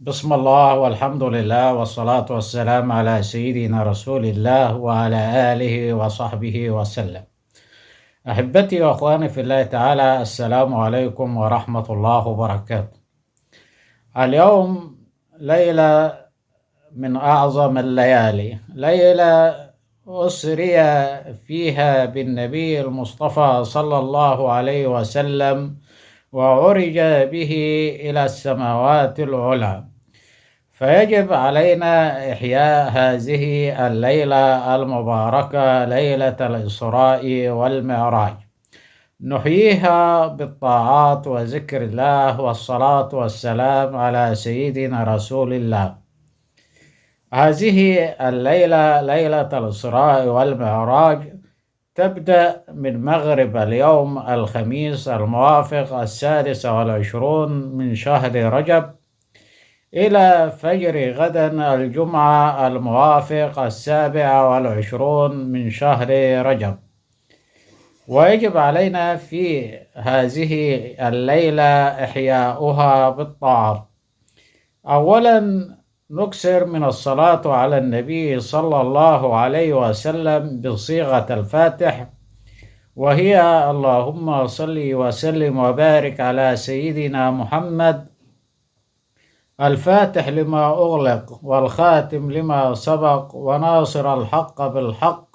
بسم الله والحمد لله والصلاة والسلام على سيدنا رسول الله وعلى آله وصحبه وسلم. أحبتي وأخواني في الله تعالى، السلام عليكم ورحمة الله وبركاته. اليوم ليلة من أعظم الليالي، ليلة أسري فيها بالنبي المصطفى صلى الله عليه وسلم وعرج به إلى السماوات العلى، فيجب علينا إحياء هذه الليلة المباركة، ليلة الإسراء والمعراج، نحييها بالطاعات وذكر الله والصلاة والسلام على سيدنا رسول الله. هذه الليلة، ليلة الإسراء والمعراج، تبدأ من مغرب اليوم الخميس الموافق 26 من شهر رجب إلى فجر غدا الجمعة الموافق 27 من شهر رجب. ويجب علينا في هذه الليلة إحياؤها بالطاعات. أولا، نكثر من الصلاة على النبي صلى الله عليه وسلم بصيغة الفاتح، وهي: اللهم صل وسلم وبارك على سيدنا محمد الفاتح لما أغلق والخاتم لما سبق وناصر الحق بالحق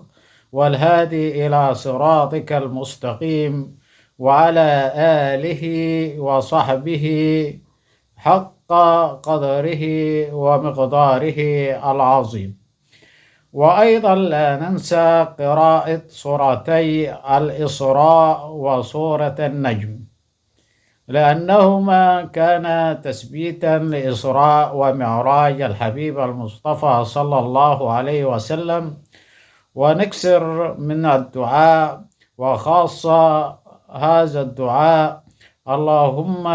والهادي إلى صراطك المستقيم، وعلى آله وصحبه حق قدره ومقداره العظيم. وأيضا لا ننسى قراءة سورتي الإسراء وسورة النجم، لأنهما كان تثبيتا لإسراء ومعراج الحبيب المصطفى صلى الله عليه وسلم. ونكثر من الدعاء، وخاصة هذا الدعاء: اللهم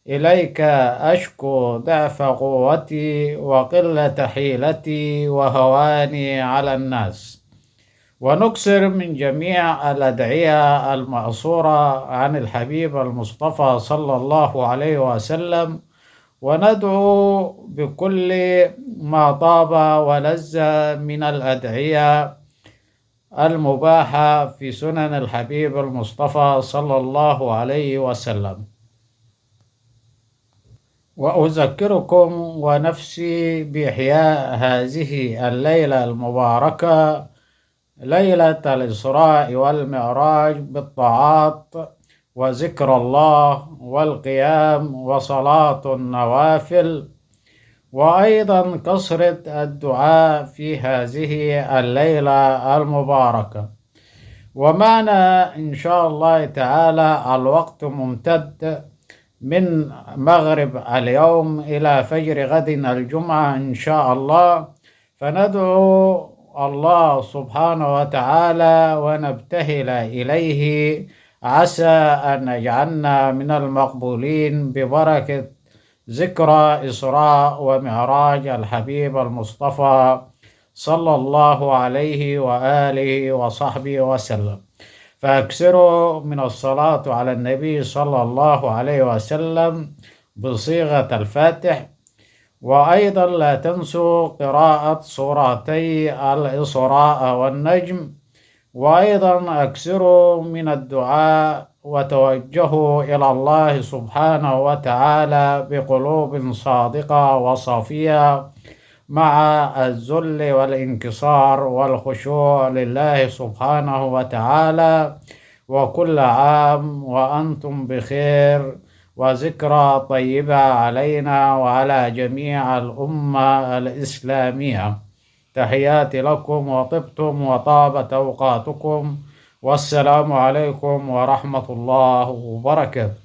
إليك أشكو ضعف قوتي وقلة حيلتي وهواني على الناس. ونكثر من جميع الأدعية المأثورة عن الحبيب المصطفى صلى الله عليه وسلم، وندعو بكل ما طاب ولذ من الأدعية المباحة في سنن الحبيب المصطفى صلى الله عليه وسلم. وأذكركم ونفسي بإحياء هذه الليلة المباركة، ليلة الإسراء والمعراج، بالطاعات وذكر الله والقيام وصلاة النوافل، وأيضا كثرة الدعاء في هذه الليلة المباركة. ومعنا إن شاء الله تعالى الوقت ممتد من مغرب اليوم إلى فجر غد الجمعة إن شاء الله، فندعو الله سبحانه وتعالى ونبتهل إليه، عسى أن يجعلنا من المقبولين ببركة ذكرى إسراء ومعراج الحبيب المصطفى صلى الله عليه وآله وصحبه وسلم. فأكثروا من الصلاة على النبي صلى الله عليه وسلم بصيغة الفاتح. وأيضا لا تنسوا قراءة سورتي الإسراء والنجم. وأيضا أكثروا من الدعاء وتوجهوا إلى الله سبحانه وتعالى بقلوب صادقة وصافية، مع الذل والانكسار والخشوع لله سبحانه وتعالى. وكل عام وأنتم بخير، وذكرى طيبة علينا وعلى جميع الأمة الإسلامية. تحياتي لكم، وطبتم وطابت أوقاتكم، والسلام عليكم ورحمة الله وبركاته.